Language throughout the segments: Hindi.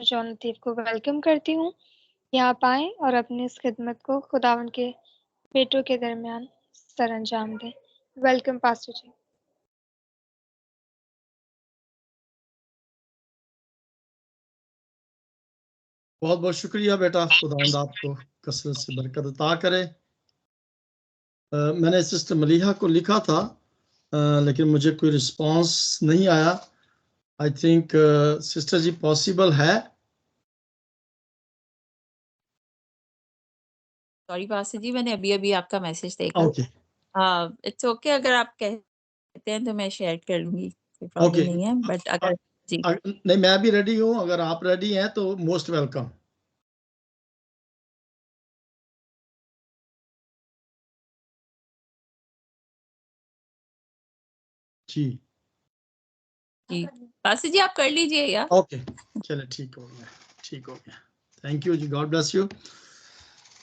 जॉन लतीफ़ को वेलकम करती हूँ। यहाँ आएँ और अपनी इस खिदमत को खुदावंद के बेटों के दरमियान सरअंजाम दें। वेलकम पास्टर जी। बहुत बहुत शुक्रिया बेटा, खुदावंद आपको कसरत से बरकत अता करे। मैंने सिस्टर मलीहा को लिखा था, लेकिन मुझे कोई रिस्पांस नहीं आया। I think sister ji possible है? सॉरी पास्टर जी, मैंने अभी आपका मैसेज देखा। ओके इट्स ओके, अगर आप कहते हैं तो मैं शेयर कर लूंगी, कोई प्रॉब्लम नहीं है। बट अगर जी नहीं, मैं भी रेडी हूँ। अगर आप रेडी हैं तो मोस्ट वेलकम। जी जी पास्टर जी, आप कर लीजिए या ओके, चले ठीक हो गया। थैंक यू जी, गॉड ब्लेस यू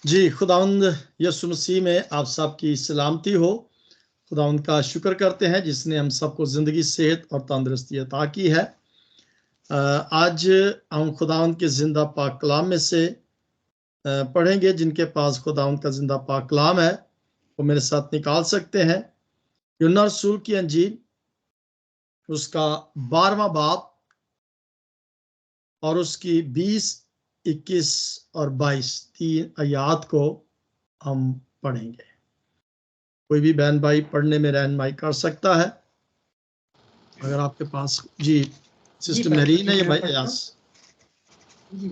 जी। खुदावंद यीशु मसीह में आप सबकी सलामती हो। खुदावंद का शुक्र करते हैं जिसने हम सबको जिंदगी, सेहत और तंदुरुस्ती अता की है। आज हम खुदावंद के जिंदा पाक कलाम में से पढ़ेंगे। जिनके पास खुदावंद का जिंदा पाक कलाम है वो मेरे साथ निकाल सकते हैं। यूहन्ना रसूल की अंजील, उसका 12वां बाब और उसकी 20, 21 और 22 तीन आयात को हम पढ़ेंगे। कोई भी बहन भाई पढ़ने में रहनुमाई कर सकता है अगर आपके पास। जी सिस्टर मेरीन है या भाई अयास? जी,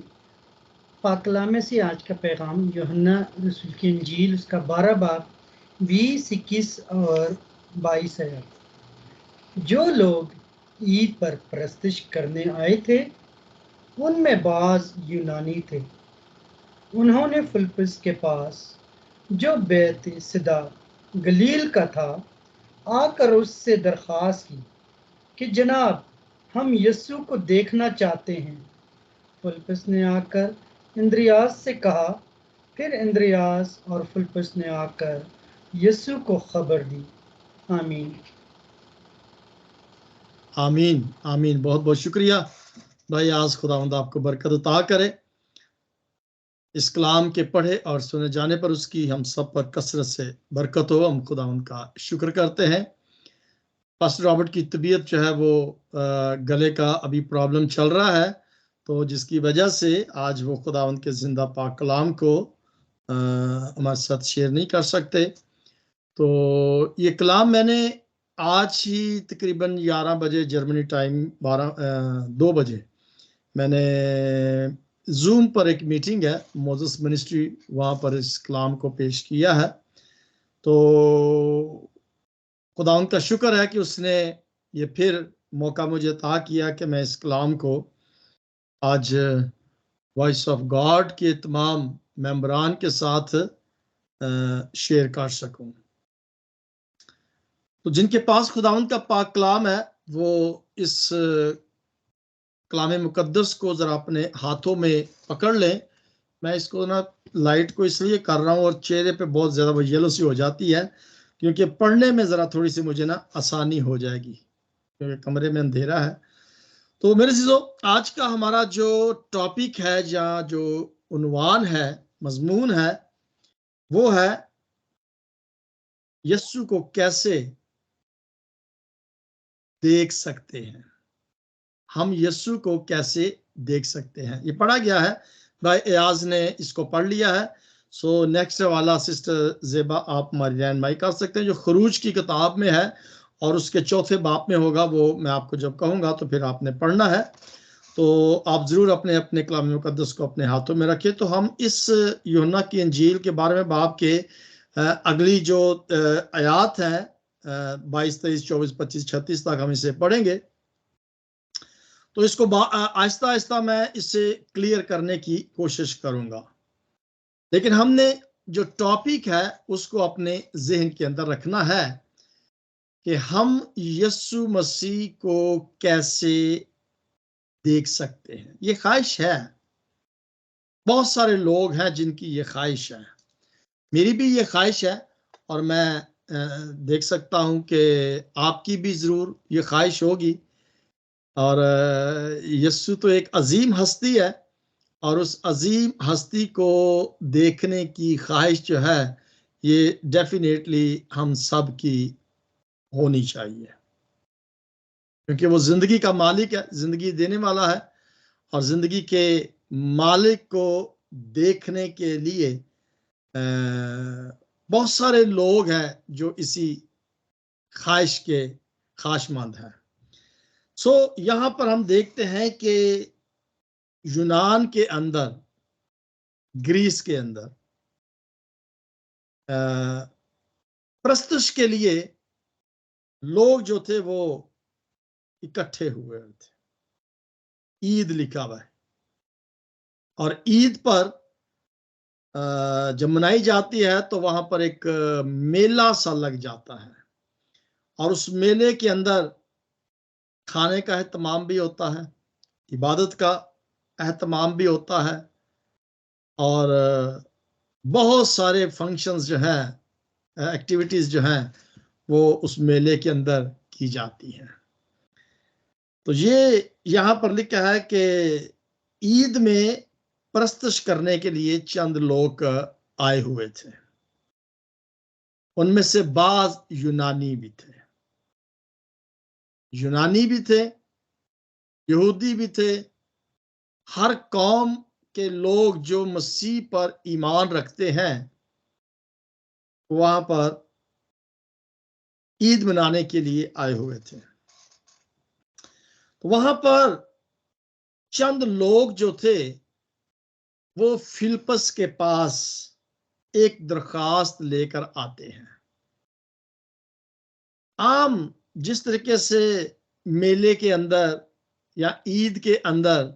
पाक कलाम में से आज का पैगाम यूहन्ना रसूल की इंजील, उसका 12 बाब 20, 21 और 22 है। जो लोग ईद पर प्रस्तुश करने आए थे उनमें बाज यूनानी थे। उन्होंने फिलिप्पुस के पास, जो बैतसैदा गलील का था, आकर उससे दरख्वास्त की कि जनाब, हम यीशु को देखना चाहते हैं। फिलिप्पुस ने आकर इंद्रियास से कहा। फिर इंद्रियास और फिलिप्पुस ने आकर यीशु को खबर दी। आमीन आमीन आमीन। बहुत बहुत शुक्रिया भाई। आज खुदावंद आपको बरकत अता करे। इस कलाम के पढ़े और सुने जाने पर उसकी हम सब पर कसरत से बरकत हो। हम खुदावंद का शुक्र करते हैं। पास्टर रॉबर्ट की तबीयत जो है वो गले का अभी प्रॉब्लम चल रहा है, तो जिसकी वजह से आज वो खुदावंद के जिंदा पाक कलाम को हमारे साथ शेयर नहीं कर सकते। तो ये कलाम मैंने आज ही तकरीबन 11 बजे जर्मनी टाइम 2 बजे मैंने जूम पर, एक मीटिंग है मोजेस मिनिस्ट्री, वहाँ पर इस कलाम को पेश किया है। तो खुदा उनका शुक्र है कि उसने ये फिर मौका मुझे अता किया कि मैं इस कलाम को आज वॉइस ऑफ गॉड के तमाम मेंबरान के साथ शेयर कर सकूं। तो जिनके पास खुदावंद का पाक कलाम है वो इस कलाम मुकद्दस को जरा अपने हाथों में पकड़ लें। मैं इसको ना लाइट को इसलिए कर रहा हूँ और चेहरे पे बहुत ज़्यादा वो येलो सी हो जाती है, क्योंकि पढ़ने में ज़रा थोड़ी सी मुझे ना आसानी हो जाएगी, क्योंकि कमरे में अंधेरा है। तो मेरे चीज़ों, आज का हमारा जो टॉपिक है, या जो उन्वान है, मजमून है, वो है यीशु को कैसे देख सकते हैं। हम यीशु को कैसे देख सकते हैं, ये पढ़ा गया है। भाई एयाज ने इसको पढ़ लिया है। सो नेक्स्ट वाला सिस्टर जेबा आप हमारी रहनुमाई कर सकते हैं, जो खरूज की किताब में है और उसके चौथे बाब में होगा। वो मैं आपको जब कहूँगा तो फिर आपने पढ़ना है। तो आप ज़रूर अपने अपने कलाम मुकद्दस को अपने हाथों में रखिए। तो हम इस यूहन्ना की इंजील के 12वें बाब के अगली जो आयात हैं 22, 23, 24, 25, 36 तक हम इसे पढ़ेंगे। तो इसको आहिस्ता आहिस्ता मैं इसे क्लियर करने की कोशिश करूंगा, लेकिन हमने जो टॉपिक है उसको अपने जहन के अंदर रखना है कि हम यीशु मसीह को कैसे देख सकते हैं। ये ख्वाहिश है, बहुत सारे लोग हैं जिनकी ये ख्वाहिश है, मेरी भी ये ख्वाहिश है, और मैं देख सकता हूं कि आपकी भी जरूर ये ख्वाहिश होगी। और यीशु तो एक अजीम हस्ती है, और उस अजीम हस्ती को देखने की ख्वाहिश जो है ये डेफिनेटली हम सब की होनी चाहिए, क्योंकि वो जिंदगी का मालिक है, जिंदगी देने वाला है, और जिंदगी के मालिक को देखने के लिए बहुत सारे लोग हैं जो इसी ख्वाहिश के ख्वाहिशमंद हैं। सो यहां पर हम देखते हैं कि यूनान के अंदर, ग्रीस के अंदर प्रस्तुष के लिए लोग जो थे वो इकट्ठे हुए थे। ईद लिखा हुआ है, और ईद पर जब मनाई जाती है तो वहां पर एक मेला सा लग जाता है, और उस मेले के अंदर खाने का एहतमाम भी होता है, इबादत का एहतमाम भी होता है, और बहुत सारे फंक्शंस जो हैं, एक्टिविटीज जो हैं वो उस मेले के अंदर की जाती हैं। तो ये यहां पर लिखा है कि ईद में प्रस्तुष करने के लिए चंद लोग आए हुए थे। उनमें से बाज यूनानी भी थे, यहूदी भी थे। हर कौम के लोग जो मसीह पर ईमान रखते हैं वहां पर ईद मनाने के लिए आए हुए थे। तो वहां पर चंद लोग जो थे वो फिलिप्पस के पास एक दरखास्त लेकर आते हैं। आम जिस तरीके से मेले के अंदर या ईद के अंदर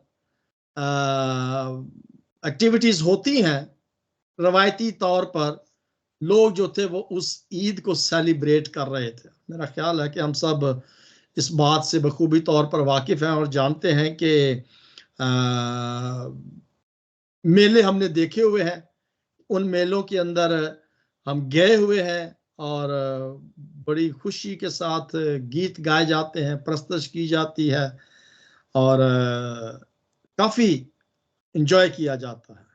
एक्टिविटीज होती हैं, रवायती तौर पर लोग जो थे वो उस ईद को सेलिब्रेट कर रहे थे। मेरा ख्याल है कि हम सब इस बात से बखूबी तौर पर वाकिफ हैं और जानते हैं कि मेले हमने देखे हुए हैं, उन मेलों के अंदर हम गए हुए हैं, और बड़ी खुशी के साथ गीत गाए जाते हैं, प्रस्तुत की जाती है, और काफी एंजॉय किया जाता है।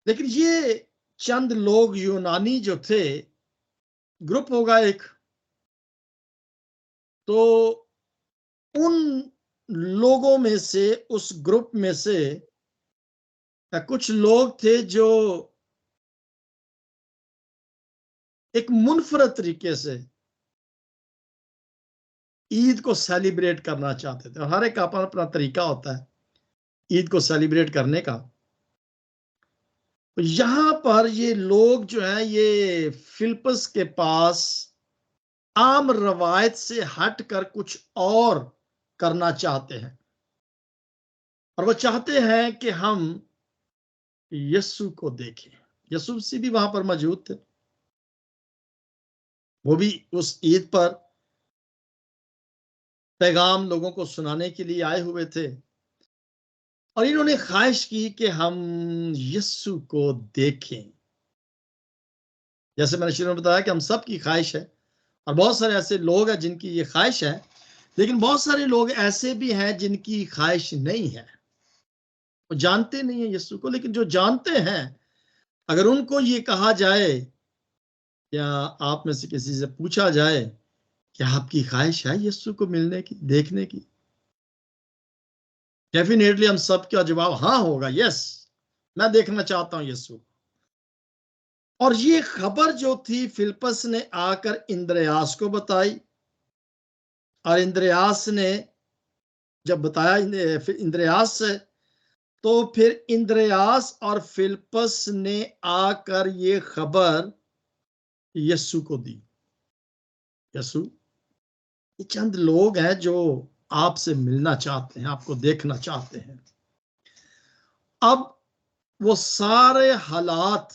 लेकिन ये चंद लोग यूनानी जो थे, ग्रुप होगा एक, तो उन लोगों में से, उस ग्रुप में से कुछ लोग थे जो एक मुनफरद तरीके से ईद को सेलिब्रेट करना चाहते थे। और हर एक का अपना अपना तरीका होता है ईद को सेलिब्रेट करने का। तो यहां पर ये लोग जो है ये फिलिप्पस के पास आम रवायत से हटकर कुछ और करना चाहते हैं, और वो चाहते हैं कि हम यीशु को देखें। यीशु मसीह भी वहां पर मौजूद थे, वो भी उस ईद पर पैगाम लोगों को सुनाने के लिए आए हुए थे, और इन्होंने ख्वाहिश की कि हम यीशु को देखें। जैसे मैंने शुरू में बताया कि हम सब की ख्वाहिश है, और बहुत सारे ऐसे लोग हैं जिनकी ये ख्वाहिश है, लेकिन बहुत सारे लोग ऐसे भी हैं जिनकी ख्वाहिश नहीं है, वो जानते नहीं है यीशु को। लेकिन जो जानते हैं, अगर उनको ये कहा जाए या आप में से किसी से पूछा जाए कि आपकी ख्वाहिश है यीशु को मिलने की, देखने की, डेफिनेटली हम सब का जवाब हाँ होगा, यस, मैं देखना चाहता हूं यीशु। और ये खबर जो थी फिलिप्पस ने आकर इंद्रियास को बताई, और इंद्रियास ने जब बताया इंद्रियास से, तो फिर इंद्रियास और फिलिप्पस ने आकर ये खबर यीशु को दी। यीशु, ये चंद लोग हैं जो आपसे मिलना चाहते हैं, आपको देखना चाहते हैं। अब वो सारे हालात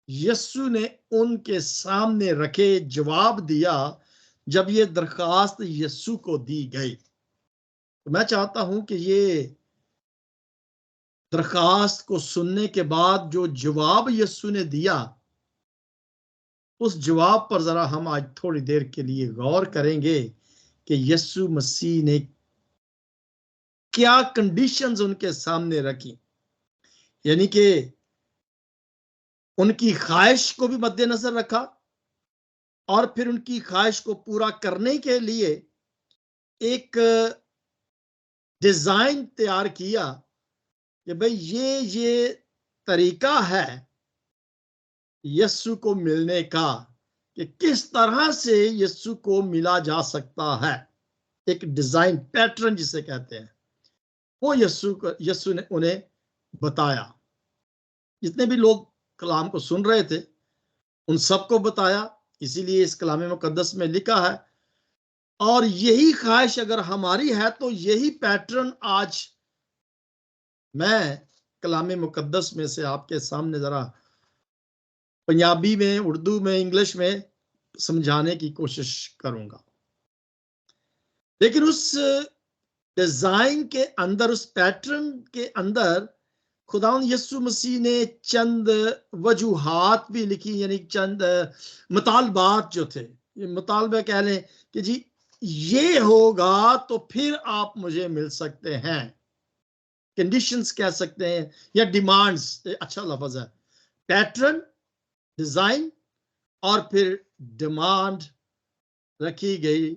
यीशु ने उनके सामने रखे, जवाब दिया जब ये दरखास्त यीशु को दी गई। तो मैं चाहता हूं कि ये दरखास्त को सुनने के बाद जो जवाब यीशु ने दिया, उस जवाब पर जरा हम आज थोड़ी देर के लिए गौर करेंगे कि यीशु मसीह ने क्या कंडीशंस उनके सामने रखी, यानी कि उनकी ख्वाहिश को भी मद्देनजर रखा और फिर उनकी ख्वाहिश को पूरा करने के लिए एक डिजाइन तैयार किया कि भाई ये तरीका है यीशु को मिलने का, कि किस तरह से यीशु को मिला जा सकता है। एक डिजाइन, पैटर्न जिसे कहते हैं, वो यीशु ने उन्हें बताया। जितने भी लोग कलाम को सुन रहे थे उन सबको बताया, इसीलिए इस कलाम मुकद्दस में लिखा है। और यही ख्वाहिश अगर हमारी है तो यही पैटर्न आज मैं कलाम मुकद्दस में से आपके सामने जरा पंजाबी में, उर्दू में, इंग्लिश में समझाने की कोशिश करूंगा। लेकिन उस डिजाइन के अंदर, उस पैटर्न के अंदर खुदावंद यीशु मसीह ने चंद वजूहात भी लिखी, यानी चंद मुतालबात जो थे, ये मुतालबे कह लें कि जी ये होगा तो फिर आप मुझे मिल सकते हैं, कंडीशंस कह सकते हैं या डिमांड्स, अच्छा लफ्ज है। पैटर्न, डिजाइन और फिर डिमांड रखी गई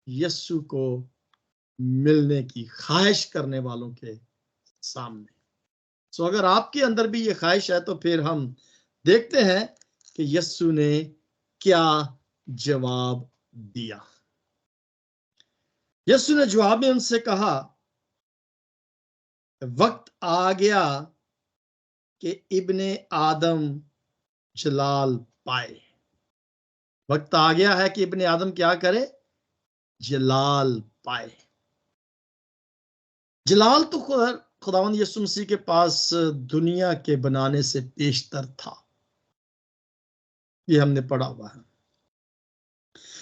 यीशु को मिलने की ख्वाहिश करने वालों के सामने। सो अगर आपके अंदर भी ये ख्वाहिश है तो फिर हम देखते हैं कि यीशु ने क्या जवाब दिया। यीशु ने जवाब में उनसे कहा, वक्त आ गया कि इब्ने आदम जलाल पाए। वक्त आ गया है कि इब्ने आदम क्या करे? जलाल पाए। जलाल तो खुदावंद यीशु मसीह के पास दुनिया के बनाने से पेशतर था, ये हमने पढ़ा हुआ है।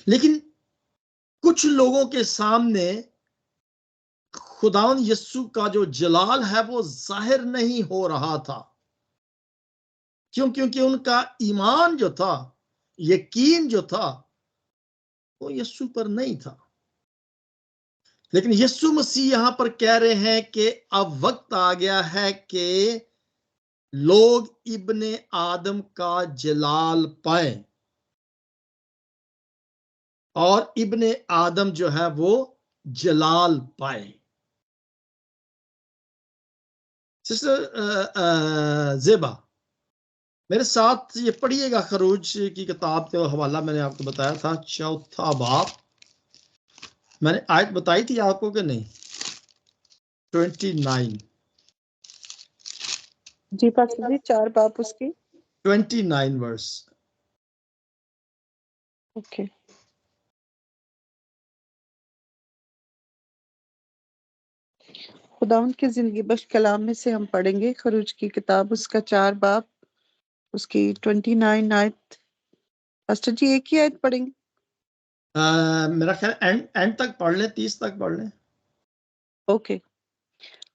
लेकिन कुछ लोगों के सामने खुदावंद यीशु का जो जलाल है वो जाहिर नहीं हो रहा था। क्योंकि उनका ईमान जो था, यकीन जो था, वो यीशु पर नहीं था। लेकिन यीशु मसीह यहां पर कह रहे हैं कि अब वक्त आ गया है कि लोग इब्ने आदम का जलाल पाए और इब्ने आदम जो है वो जलाल पाए। सिस्टर ज़ेबा, मेरे साथ ये पढ़िएगा, खरूज की किताब का हवाला मैंने आपको बताया था, 4 बाब। मैंने आयत बताई थी आपको कि नहीं? 29 जी पास्टर जी, 4 बाब उसकी 29 वर्स। ओके। खुदावंद की जिंदगी बख्श कलाम में से हम पढ़ेंगे खरूज की किताब, उसका 4 बाब, उसकी 29 आयत। पास्टर जी एक ही आयत पढ़ेंगे? मेरा ख्याल एंड तक पढ़ ले, 30 तक पढ़ ले। ओके।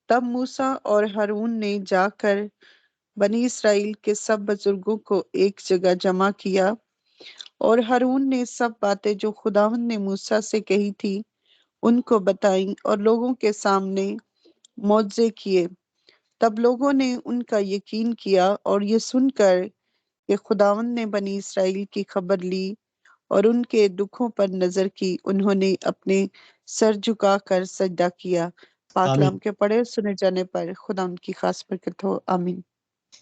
तब मूसा और हारून ने जाकर बनी इसराइल के सब बुजुर्गों को एक जगह जमा किया और हारून ने सब बातें जो खुदावंद ने मूसा से कही थी उनको बताई और लोगों के सामने मौजे किए। तब लोगों ने उनका यकीन किया और ये सुनकर कि खुदावंद ने बनी इसराइल की खबर ली और उनके दुखों पर नजर की, उन्होंने अपने सर झुकाकर सजदा किया। पाकलाम के पढ़े और सुने जाने पर खुदावंद की खास बरकत हो। आमीन।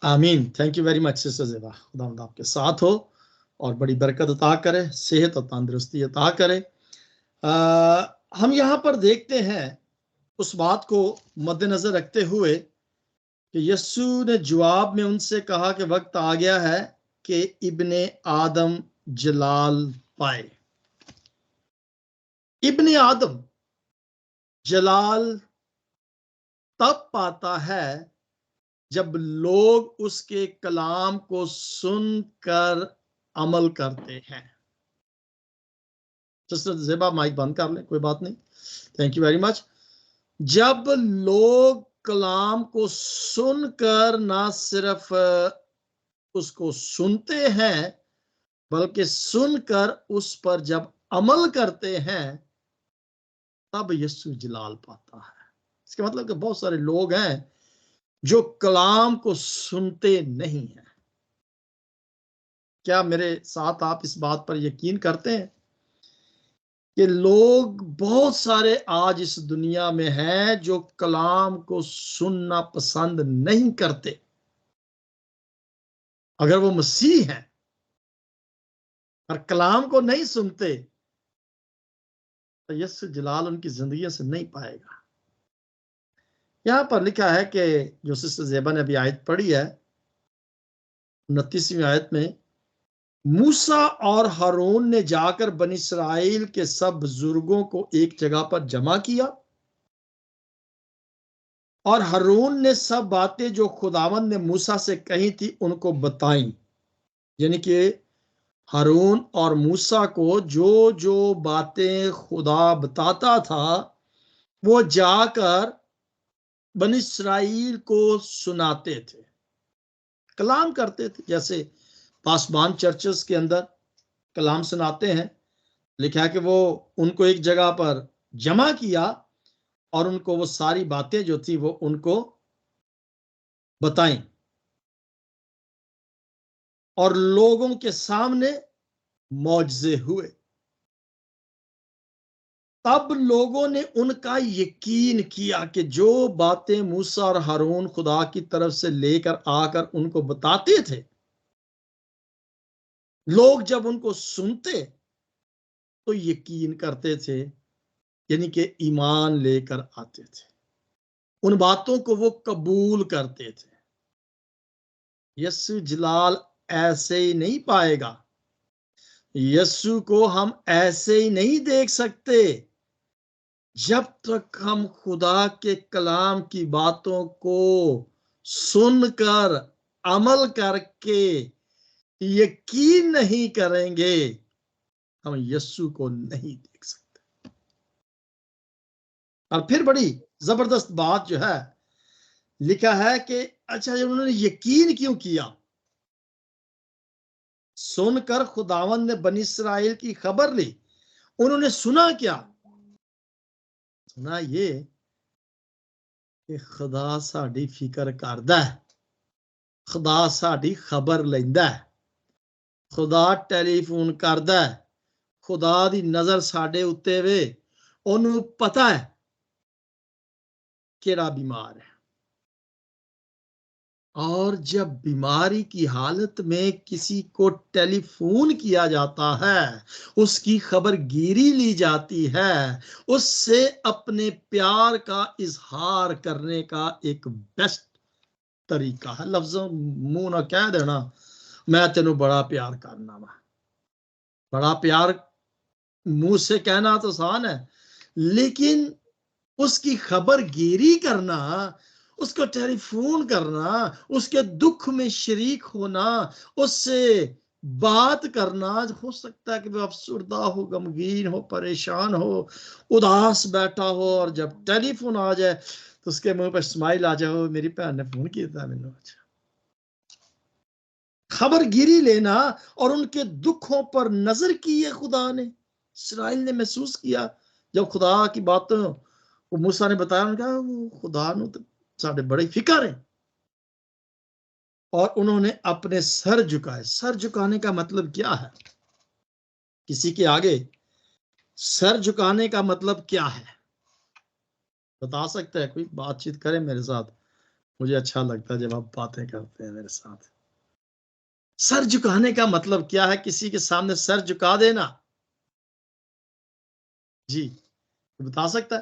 आमीन। Thank you very much sister Zeba. खुदावंद आपके साथ हो और बड़ी बरकत अता करे, सेहत और तंदुरुस्ती अता करे। हम यहाँ पर देखते हैं उस बात को मद्देनजर रखते हुए कि यीशु ने जवाब में उनसे कहा कि वक्त आ गया है कि इब्ने आदम जलाल पाए। इब्ने आदम जलाल तब पाता है जब लोग उसके कलाम को सुनकर अमल करते हैं। सिस्टर ज़ेबा माइक बंद कर ले, कोई बात नहीं, थैंक यू वेरी मच। जब लोग कलाम को सुनकर ना सिर्फ उसको सुनते हैं बल्कि सुनकर उस पर जब अमल करते हैं तब यीशु जलाल पाता है। इसका मतलब कि बहुत सारे लोग हैं जो कलाम को सुनते नहीं हैं। क्या मेरे साथ आप इस बात पर यकीन करते हैं कि लोग बहुत सारे आज इस दुनिया में हैं जो कलाम को सुनना पसंद नहीं करते? अगर वो मसीह हैं और कलाम को नहीं सुनते तो यीशु जलाल उनकी जिंदगी से नहीं पाएगा। यहां पर लिखा है कि जो सिस्टर ज़ेबा ने अभी आयत पढ़ी है 29वीं आयत में, मूसा और हारून ने जाकर बनी इस्राएल के सब बुजुर्गों को एक जगह पर जमा किया और हारून ने सब बातें जो खुदावंद ने मूसा से कही थी उनको बताई। यानी कि हारून और मूसा को जो जो बातें खुदा बताता था वो जाकर बनी इस्राएल को सुनाते थे, कलाम करते थे। जैसे पासबान चर्चेस के अंदर कलाम सुनाते हैं, लिखा है कि वो उनको एक जगह पर जमा किया और उनको वो सारी बातें जो थी वो उनको बताई और लोगों के सामने मौजज़े हुए। तब लोगों ने उनका यकीन किया कि जो बातें मूसा और हारून खुदा की तरफ से लेकर आकर उनको बताते थे, लोग जब उनको सुनते तो यकीन करते थे, यानी कि ईमान लेकर आते थे, उन बातों को वो कबूल करते थे। यीशु जलाल ऐसे ही नहीं पाएगा, यीशु को हम ऐसे ही नहीं देख सकते जब तक हम खुदा के कलाम की बातों को सुनकर अमल करके यकीन नहीं करेंगे, हम यीशु को नहीं देख सकते। और फिर बड़ी जबरदस्त बात जो है लिखा है कि अच्छा जब उन्होंने यकीन क्यों किया, सुनकर खुदावंद ने बनी इस्राएल की खबर ली। उन्होंने सुना क्या? सुना ये कि खुदा साडी फिक्र करदा है, खुदा साडी खबर लैंदा है, खुदा टेलीफोन करदा है, खुदा दी नजर साडे उत्ते वे, ओनू पता है केड़ा बीमार है। और जब बीमारी की हालत में किसी को टेलीफोन किया जाता है, उसकी खबर गिरी ली जाती है, उससे अपने प्यार का इजहार करने का एक बेस्ट तरीका है लफ्जों मुंह ना कह देना मैं तेनू बड़ा प्यार करना वा। बड़ा प्यार मुंह से कहना तो आसान है, लेकिन उसकी खबर गिरी करना, उसको टेलीफोन करना, उसके दुख में शरीक होना, उससे बात करना, हो सकता है कि वो अफसुर्दा हो, गमगीन हो, परेशान हो, उदास बैठा हो, और जब टेलीफोन आ जाए तो उसके मुंह पर स्माइल आ जाए, मेरी बहन ने फोन किया था मैंने। खबर गिरी लेना और उनके दुखों पर नजर की है खुदा ने। इस्राएल ने महसूस किया जब खुदा की बातों वो मूसा ने बताया, उन्होंने कहा वो खुदा नु तो साडे बड़े फिकर है, और उन्होंने अपने सर झुकाए। सर झुकाने का मतलब क्या है? किसी के आगे सर झुकाने का मतलब क्या है? बता सकते हैं कोई? बातचीत करें मेरे साथ, मुझे अच्छा लगता है जब आप बातें करते हैं मेरे साथ। सर झुकाने का मतलब क्या है? किसी के सामने सर झुका देना। जी बता सकता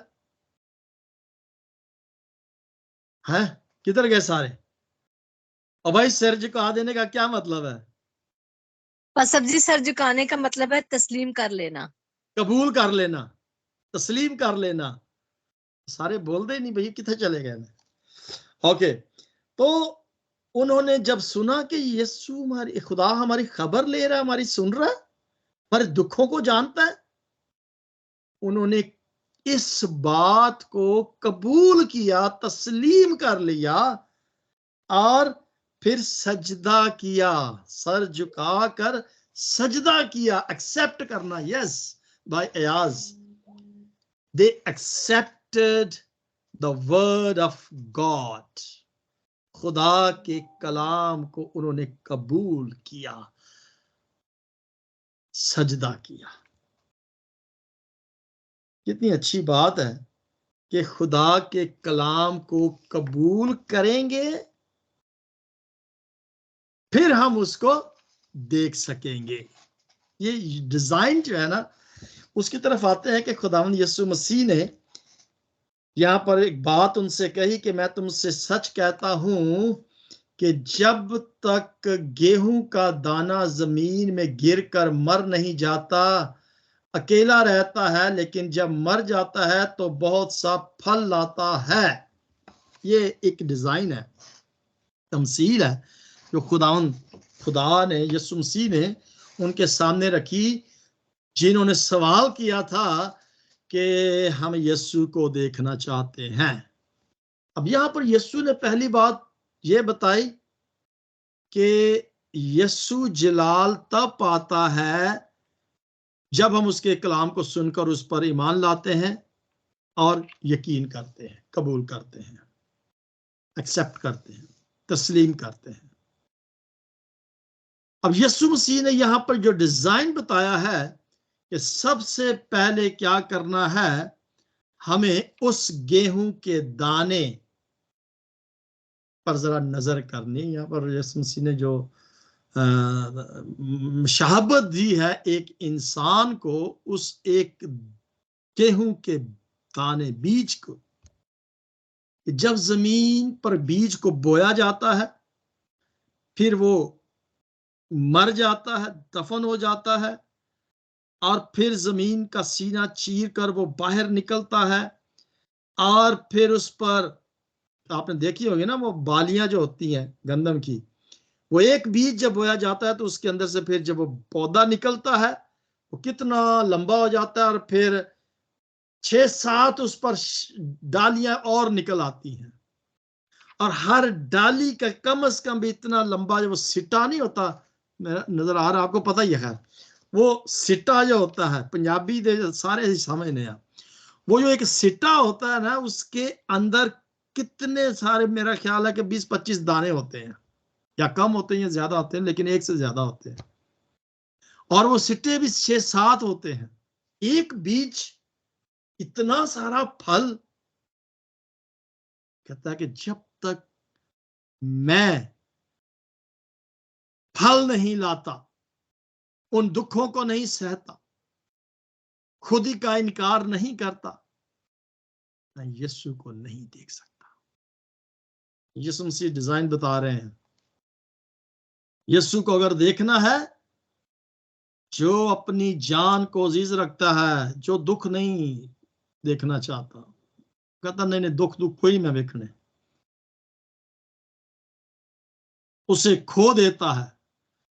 है? किधर गए सारे? और भाई सर झुका देने का क्या मतलब है? सब जी सर झुकाने का मतलब है तस्लीम कर लेना, कबूल कर लेना, तस्लीम कर लेना। सारे बोल दे नहीं भाई, कितने चले गए? ओके, तो उन्होंने जब सुना कि यीशु हमारी खुदा हमारी खबर ले रहा है, हमारी सुन रहा है, हमारे दुखों को जानता है, उन्होंने इस बात को कबूल किया, तस्लीम कर लिया और फिर सजदा किया। सर झुकाकर सजदा किया, एक्सेप्ट करना। यस भाई Ayaz, they accepted the word of God. खुदा के कलाम को उन्होंने कबूल किया, सजदा किया। कितनी अच्छी बात है कि खुदा के कलाम को कबूल करेंगे, फिर हम उसको देख सकेंगे। ये डिजाइन जो है ना, उसकी तरफ आते हैं कि खुदावंद यीशु मसीह ने यहां पर एक बात उनसे कही कि मैं तुमसे सच कहता हूं कि जब तक गेहूं का दाना जमीन में गिरकर मर नहीं जाता, अकेला रहता है, लेकिन जब मर जाता है तो बहुत सा फल लाता है। ये एक डिजाइन है, तमसील है जो खुदा ने, यीशु मसीह ने उनके सामने रखी, जिन्होंने सवाल किया था कि हम यीशु को देखना चाहते हैं। अब यहां पर यीशु ने पहली बात यह बताई कि यीशु जलाल तब पाता है जब हम उसके कलाम को सुनकर उस पर ईमान लाते हैं और यकीन करते हैं, कबूल करते हैं, एक्सेप्ट करते हैं, तस्लीम करते हैं। अब यीशु मसीह ने यहां पर जो डिजाइन बताया है कि सबसे पहले क्या करना है, हमें उस गेहूं के दाने पर जरा नजर करनी। यहां पर यीशु मसीह ने जो शहाबत दी है एक इंसान को, उस एक गेहूं के दाने, बीज को, जब जमीन पर बीज को बोया जाता है, फिर वो मर जाता है, दफन हो जाता है, और फिर जमीन का सीना चीर कर वो बाहर निकलता है, और फिर उस पर आपने देखी होगी ना वो बालियां जो होती हैं गंदम की, वो एक बीज जब बोया जाता है तो उसके अंदर से फिर जब वो पौधा निकलता है वो कितना लंबा हो जाता है, और फिर 6-7 उस पर डालियां और निकल आती हैं, और हर डाली का कम से कम भी इतना लंबा, जो वो सिट्टा नहीं होता, मेरा नजर आ रहा है आपको, पता ही है, वो सिट्टा जो होता है, पंजाबी दे सारे ही समझने हैं, वो जो एक सिट्टा होता है ना, उसके अंदर कितने सारे, मेरा ख्याल है कि 20-25 दाने होते हैं, या कम होते हैं या ज्यादा होते हैं, लेकिन एक से ज्यादा होते हैं, और वो सिट्टे भी 6-7 होते हैं। एक बीज इतना सारा फल, कहता है कि जब तक मैं फल नहीं लाता, उन दुखों को नहीं सहता, खुद ही का इनकार नहीं करता, मैं यीशु को नहीं देख सकता। यीशु मसीह डिजाइन बता रहे हैं, यीशु को अगर देखना है, जो अपनी जान को अजीज रखता है, जो दुख नहीं देखना चाहता, कहता नहीं दुख कोई मैं देखने, उसे खो देता है,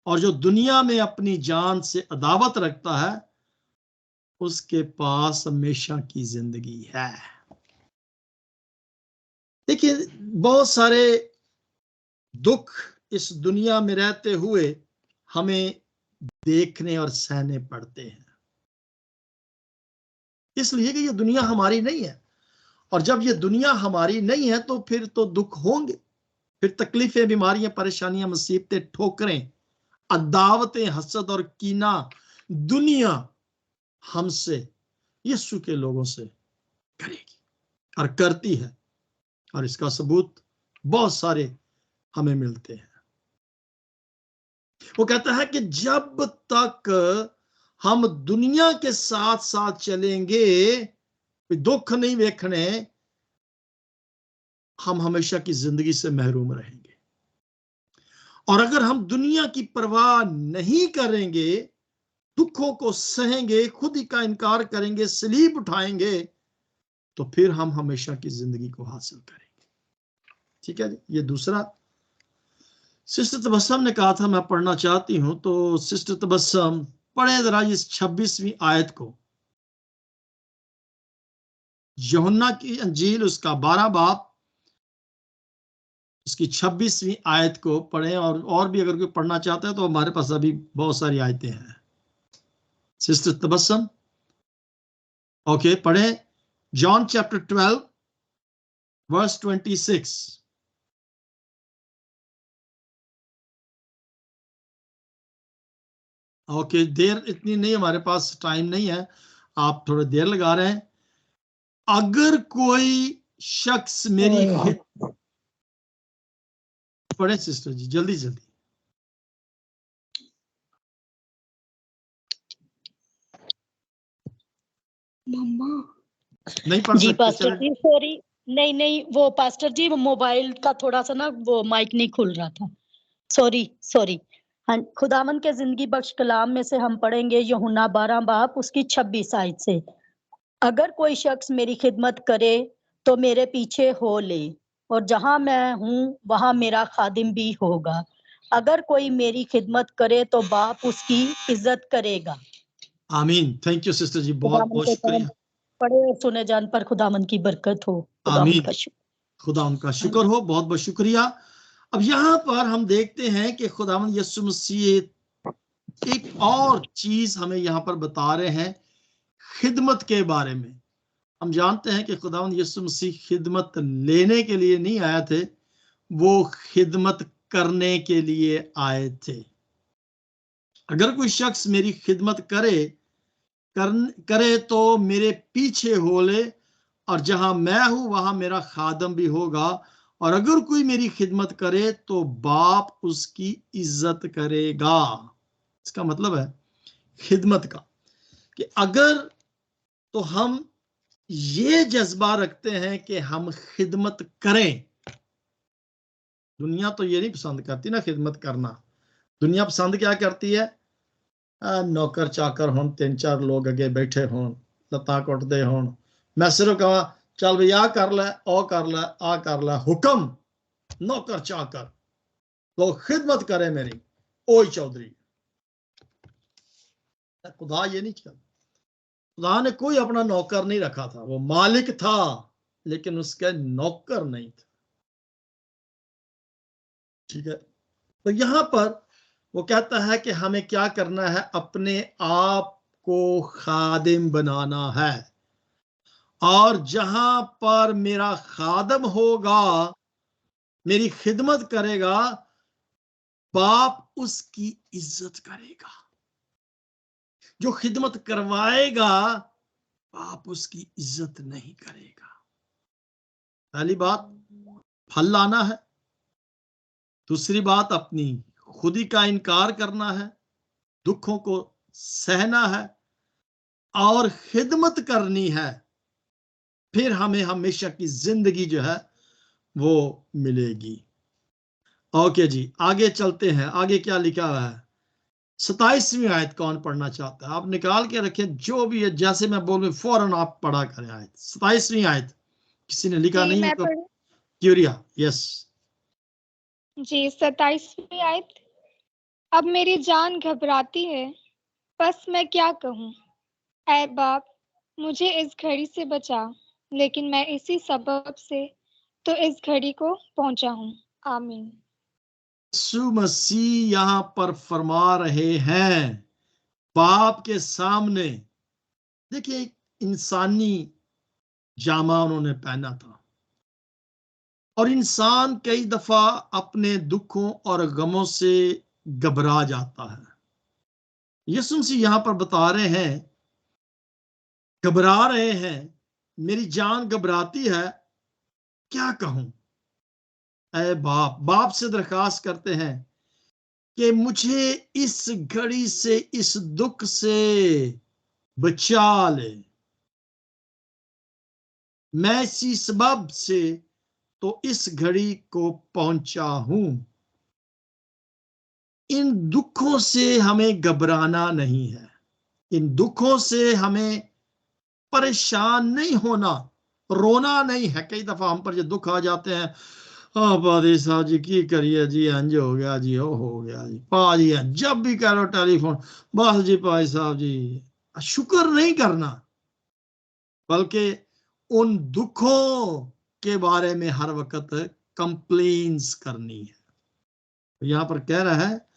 और जो दुनिया में अपनी जान से अदावत रखता है, उसके पास हमेशा की जिंदगी है। देखिए, बहुत सारे दुख इस दुनिया में रहते हुए हमें देखने और सहने पड़ते हैं, इसलिए कि ये दुनिया हमारी नहीं है, और जब ये दुनिया हमारी नहीं है तो फिर तो दुख होंगे, फिर तकलीफें, बीमारियां, परेशानियां, मुसीबतें, ठोकरें, अदावतें, हसद और कीना दुनिया हमसे, यीशु के लोगों से करेगी और करती है, और इसका सबूत बहुत सारे हमें मिलते हैं। वो कहता है कि जब तक हम दुनिया के साथ साथ चलेंगे, दुख नहीं देखने, हम हमेशा की जिंदगी से महरूम रहेंगे, और अगर हम दुनिया की परवाह नहीं करेंगे, दुखों को सहेंगे, खुद ही का इनकार करेंगे, सलीब उठाएंगे, तो फिर हम हमेशा की जिंदगी को हासिल करेंगे। ठीक है जी। ये दूसरा सिस्टर तबस्सम ने कहा था मैं पढ़ना चाहती हूं, तो सिस्टर तबस्सम पढ़े जरा इस 26वीं आयत को, यूहन्ना की अंजील उसका 12 बाब उसकी 26वीं आयत को पढ़ें, और भी अगर कोई पढ़ना चाहता है तो हमारे पास अभी बहुत सारी आयतें हैं। सिस्टर तबस्सम, ओके, पढ़ें John chapter 12 verse 26. ओके, देर इतनी नहीं, हमारे पास टाइम नहीं है, आप थोड़ा देर लगा रहे हैं। अगर कोई शख्स मेरी पढ़े सिस्टर जी, जल्दी जल्दी। नहीं पढ़ जी सकते, पास्टर चले। जी सॉरी, नहीं वो पास्टर जी मोबाइल का थोड़ा सा ना वो माइक नहीं खुल रहा था, सॉरी। हाँ, खुदावन के जिंदगी बख्श कलाम में से हम पढ़ेंगे यूहन्ना 12 बाब उसकी 26 आयत से। अगर कोई शख्स मेरी खिदमत करे तो मेरे पीछे हो ले, और जहां मैं हूँ वहां मेरा खादिम भी होगा। अगर कोई मेरी खिदमत करे तो बाप उसकी इज्जत करेगा। आमीन। थैंक यू सिस्टर जी, बहुत बहुत शुक्रिया। पढ़े और सुने जान पर खुदावन की बरकत हो। आमीन, खुदा उनका शुक्र हो, बहुत बहुत शुक्रिया। अब यहाँ पर हम देखते हैं कि खुदावंद यीशु मसीह एक और चीज हमें यहाँ पर बता रहे हैं खिदमत के बारे में। हम जानते हैं कि खुदावंद यीशु मसीह खिदमत लेने के लिए नहीं आए थे, वो खिदमत करने के लिए आए थे। अगर कोई शख्स मेरी खिदमत करे तो मेरे पीछे हो ले, और जहां मैं हूं वहां मेरा खादम भी होगा। और अगर कोई मेरी खिदमत करे तो बाप उसकी इज्जत करेगा। इसका मतलब है खिदमत का कि अगर तो हम ये जज्बा रखते हैं कि हम खिदमत करें। दुनिया तो ये नहीं पसंद करती ना खिदमत करना। दुनिया पसंद क्या करती है? नौकर चाकर हों, 3-4 लोग अगे बैठे हों, लत्ता कुटते हों, मैं सिर्फ कहा चल भाई आ कर ले, ओ कर ले, आ कर ले, हुक्म नौकर चाकर तो खिदमत करे मेरी। ओए चौधरी, खुदा ये नहीं किया। खुदा ने कोई अपना नौकर नहीं रखा था, वो मालिक था लेकिन उसके नौकर नहीं था। ठीक है, तो यहां पर वो कहता है कि हमें क्या करना है, अपने आप को खादिम बनाना है। और जहां पर मेरा खादम होगा, मेरी खिदमत करेगा, बाप उसकी इज्जत करेगा। जो खिदमत करवाएगा बाप उसकी इज्जत नहीं करेगा। पहली बात फल लाना है, दूसरी बात अपनी खुदी का इनकार करना है, दुखों को सहना है और खिदमत करनी है, फिर हमें हमेशा की जिंदगी जो है वो मिलेगी। ओके जी, आगे चलते हैं। आगे क्या लिखा हुआ है? 27वीं आयत कौन पढ़ना चाहता है? आप निकाल के रखें, जो भी है, जैसे मैं बोलूं फौरन आप पढ़ा करें आयत। 27वीं आयत किसी ने लिखा नहीं है तो क्यूरिया। यस जी, 27वीं आयत। अब मेरी जान घबराती है, बस मैं क्या कहूँ। ऐ बाप, मुझे इस घड़ी से बचा, लेकिन मैं इसी सबब से तो इस घड़ी को पहुंचा हूँ। आमीन। यीशु मसीह यहां पर फरमा रहे हैं बाप के सामने। देखिए, इंसानी जामा उन्होंने पहना था, और इंसान कई दफा अपने दुखों और गमों से घबरा जाता है। यीशु मसीह यहां पर बता रहे हैं, घबरा रहे हैं, मेरी जान घबराती है, क्या कहूं। ऐ बाप, बाप से दरखास्त करते हैं कि मुझे इस घड़ी से, इस दुख से बचा ले। मैं इसी सबब से तो इस घड़ी को पहुंचा हूं। इन दुखों से हमें घबराना नहीं है, इन दुखों से हमें परेशान नहीं होना, रोना नहीं है। कई दफा हम पर जो दुख आ जाते हैं, पादी साहब जी की करिए जी, इंज हो गया जी, ओ हो गया जी, पा जी जब भी करो टेलीफोन, बस जी पाई साहब जी। शुक्र नहीं करना, बल्कि उन दुखों के बारे में हर वक्त कंप्लेन्स करनी है। यहां पर कह रहा है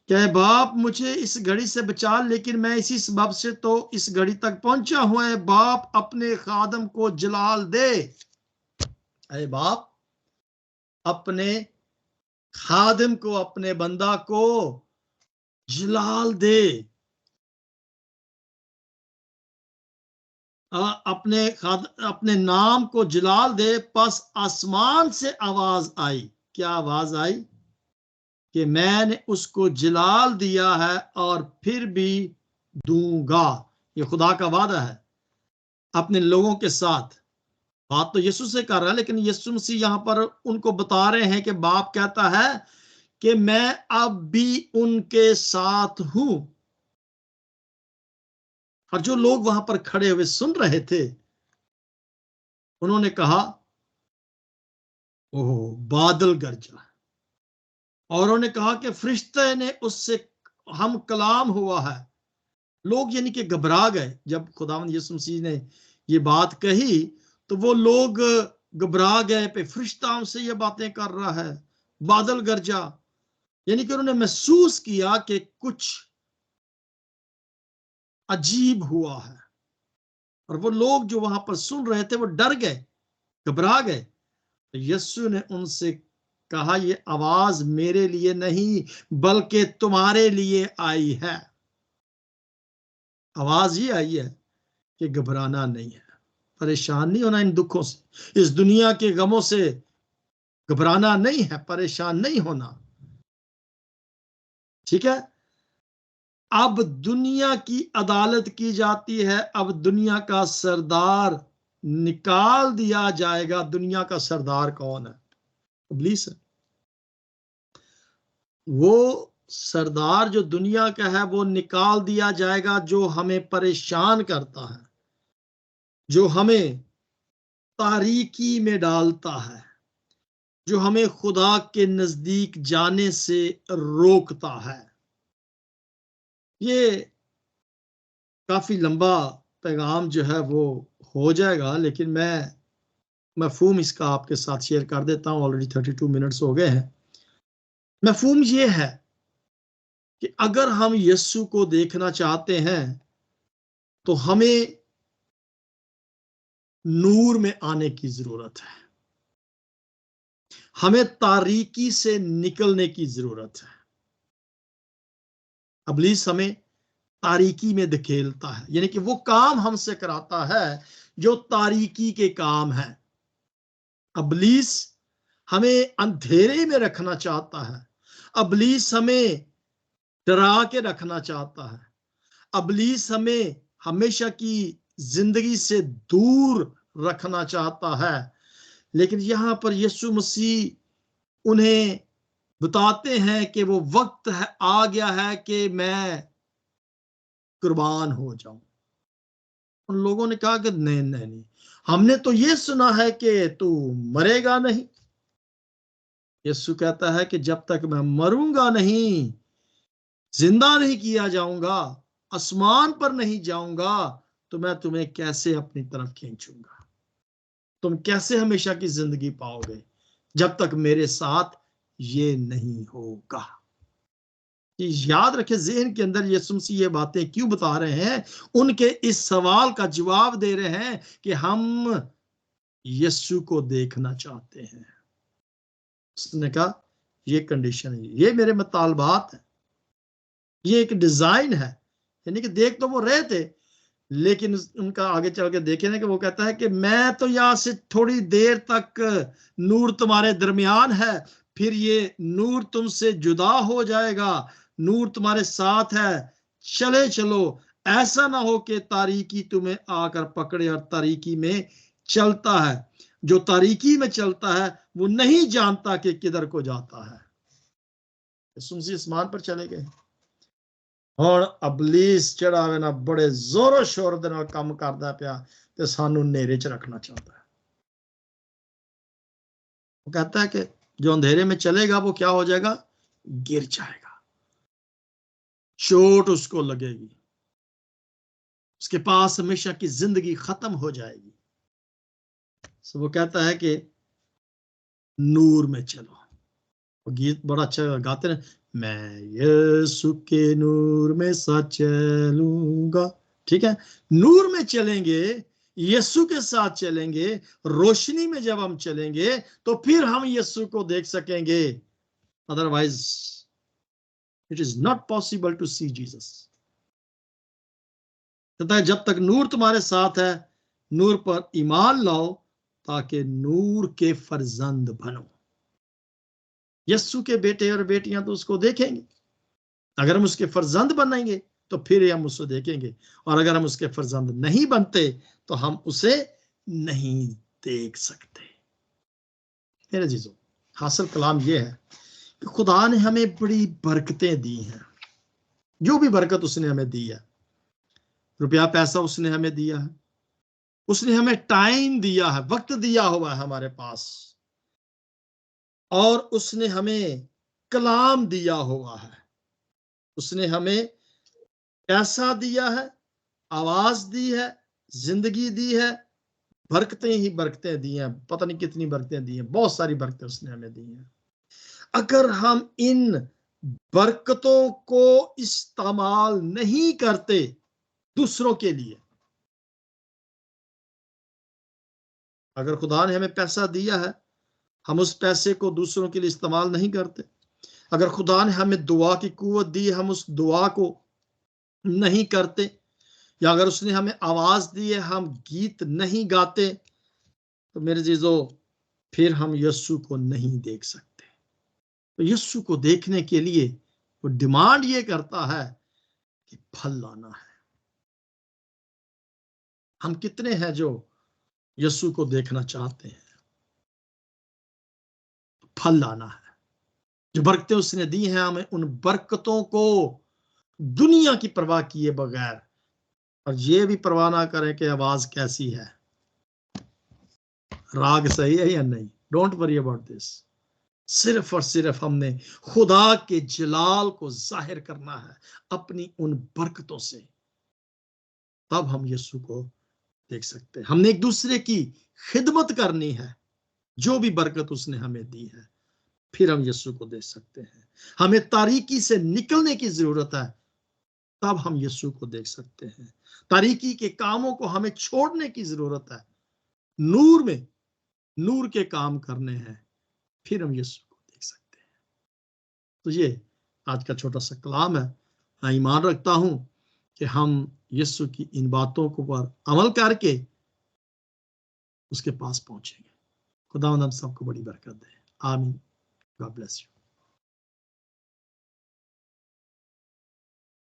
क्या बाप मुझे इस घड़ी से बचा, लेकिन मैं इसी सबब से तो इस घड़ी तक पहुंचा हुआ है। बाप अपने खादम को जलाल दे। अरे बाप अपने खादिम को, अपने बंदा को जलाल दे। अपने नाम को जलाल दे। पस आसमान से आवाज आई। क्या आवाज आई? कि मैंने उसको जलाल दिया है और फिर भी दूंगा। ये खुदा का वादा है अपने लोगों के साथ। बात तो यीशु से कर रहा है, लेकिन यीशु मसीह यहां पर उनको बता रहे हैं कि बाप कहता है कि मैं अब भी उनके साथ हूं। और जो लोग वहां पर खड़े हुए सुन रहे थे, उन्होंने कहा ओह बादल गरजा। और उन्होंने कहा कि फरिश्ते ने उससे हम कलाम हुआ है। लोग यानी कि घबरा गए जब खुदावंद यीशु मसीह ने ये बात कही, तो वो लोग घबरा गए पे फरिश्ता उनसे ये बातें कर रहा है, बादल गरजा। यानी कि उन्होंने महसूस किया कि कुछ अजीब हुआ है। और वो लोग जो वहां पर सुन रहे थे वो डर गए, घबरा गए। तो यीशु ने उनसे कहा ये आवाज मेरे लिए नहीं बल्कि तुम्हारे लिए आई है। आवाज ही आई है कि घबराना नहीं है, परेशान नहीं होना इन दुखों से, इस दुनिया के गमों से घबराना नहीं है, परेशान नहीं होना। ठीक है। अब दुनिया की अदालत की जाती है। अब दुनिया का सरदार निकाल दिया जाएगा। दुनिया का सरदार कौन है? इब्लीस है। वो सरदार जो दुनिया का है वो निकाल दिया जाएगा, जो हमें परेशान करता है, जो हमें तारीकी में डालता है, जो हमें खुदा के नजदीक जाने से रोकता है। ये काफी लंबा पैगाम जो है वो हो जाएगा, लेकिन मैं मफहूम इसका आपके साथ शेयर कर देता हूं। ऑलरेडी 32 मिनट्स हो गए हैं। मफहूम ये है कि अगर हम यीशु को देखना चाहते हैं तो हमें नूर में आने की जरूरत है। हमें तारीकी से निकलने की जरूरत है। इब्लीस हमें तारीकी में धकेलता है, यानी कि वो काम हमसे कराता है जो तारीकी के काम है। इब्लीस हमें अंधेरे में रखना चाहता है। इब्लीस हमें डरा के रखना चाहता है। इब्लीस हमें हमेशा की जिंदगी से दूर रखना चाहता है। लेकिन यहां पर यीशु मसीह उन्हें बताते हैं कि वो वक्त है, आ गया है कि मैं कुर्बान हो जाऊं। उन लोगों ने कहा कि नहीं नहीं नहीं, हमने तो ये सुना है कि तू मरेगा नहीं। यीशु कहता है कि जब तक मैं मरूंगा नहीं, जिंदा नहीं किया जाऊंगा, आसमान पर नहीं जाऊंगा, तो मैं तुम्हें कैसे अपनी तरफ खींचूंगा? तुम कैसे हमेशा की जिंदगी पाओगे जब तक मेरे साथ ये नहीं होगा? याद रखें, ज़हन के अंदर यीशु मसीह ये बातें क्यों बता रहे हैं? उनके इस सवाल का जवाब दे रहे हैं कि हम यीशु को देखना चाहते हैं। उसने कहा ये कंडीशन है, ये मेरे मुतालबात है, ये एक डिजाइन है। यानी कि देख तो वो रहे थे, लेकिन उनका आगे चल के देखे ना कि वो कहता है कि मैं तो यहां से थोड़ी देर तक नूर तुम्हारे दरमियान है, फिर ये नूर तुमसे जुदा हो जाएगा। नूर तुम्हारे साथ है, चले चलो, ऐसा ना हो कि तारीकी तुम्हें आकर पकड़े। और तारीकी में चलता है, जो तारीकी में चलता है वो नहीं जानता कि किधर को जाता है। सुनसी आसमान पर चले गए और इब्लीस चढ़ा वे ना बड़े जोरों शोर दे नाल काम करदा पिया ते सानू नेरे च रखना चाहता है। वो कहता है कि जो अंधेरे में चलेगा वो क्या हो जाएगा? गिर जाएगा, चोट उसको लगेगी, उसके पास हमेशा की जिंदगी खत्म हो जाएगी। सो वो कहता है कि नूर में चलो, गीत बड़ा अच्छा गाते हैं, मैं यीशु के नूर में सा चलूंगा। ठीक है, नूर में चलेंगे, यीशु के साथ चलेंगे, रोशनी में जब हम चलेंगे तो फिर हम यीशु को देख सकेंगे। Otherwise it is not possible to see Jesus. तथा जब तक नूर तुम्हारे साथ है, नूर पर ईमान लाओ ताकि नूर के फर्जंद बनो। यीशु के बेटे और बेटियां तो उसको देखेंगे। अगर हम उसके फर्जंद बनेंगे तो फिर हम उसको देखेंगे, और अगर हम उसके फर्जंद नहीं बनते तो हम उसे नहीं देख सकते। मेरे जीजो, हासिल कलाम यह है कि खुदा ने हमें बड़ी बरकतें दी हैं। जो भी बरकत उसने हमें दी है, रुपया पैसा उसने हमें दिया है, उसने हमें टाइम दिया है, वक्त दिया हुआ है हमारे पास, और उसने हमें कलाम दिया हुआ है, उसने हमें पैसा दिया है, आवाज दी है, जिंदगी दी है, बरकतें ही बरकतें दी हैं। पता नहीं कितनी बरकतें दी हैं, बहुत सारी बरकतें उसने हमें दी हैं। अगर हम इन बरकतों को इस्तेमाल नहीं करते दूसरों के लिए, अगर खुदा ने हमें पैसा दिया है, हम उस पैसे को दूसरों के लिए इस्तेमाल नहीं करते, अगर खुदा ने हमें दुआ की कुव्वत दी है, हम उस दुआ को नहीं करते, या अगर उसने हमें आवाज दी है, हम गीत नहीं गाते, तो मेरे जीजो फिर हम यीशु को नहीं देख सकते। तो यीशु को देखने के लिए वो डिमांड ये करता है कि फल लाना है। हम कितने हैं जो यीशु को देखना चाहते हैं? फल लाना है। जो बरकतें उसने दी हैं, हमें उन बरकतों को दुनिया की परवाह किए बगैर, और ये भी परवाह ना करें कि आवाज कैसी है, राग सही है या नहीं, डोंट वरी अबाउट दिस। सिर्फ और सिर्फ हमने खुदा के जलाल को जाहिर करना है अपनी उन बरकतों से, तब हम यीशु को देख सकते हैं। हमने एक दूसरे की खिदमत करनी है, जो भी बरकत उसने हमें दी है, फिर हम यीशु को देख सकते हैं। हमें तारीकी से निकलने की जरूरत है, तब हम यीशु को देख सकते हैं। तारीकी के कामों को हमें छोड़ने की जरूरत है, नूर में नूर के काम करने हैं, फिर हम यीशु को देख सकते हैं। तो ये आज का छोटा सा कलाम है। मैं ईमान रखता हूं कि हम यीशु की इन बातों को पर अमल करके उसके पास पहुंचेंगे। खुदावंद हम सबको बड़ी बरकत दे। आमीन। God bless you.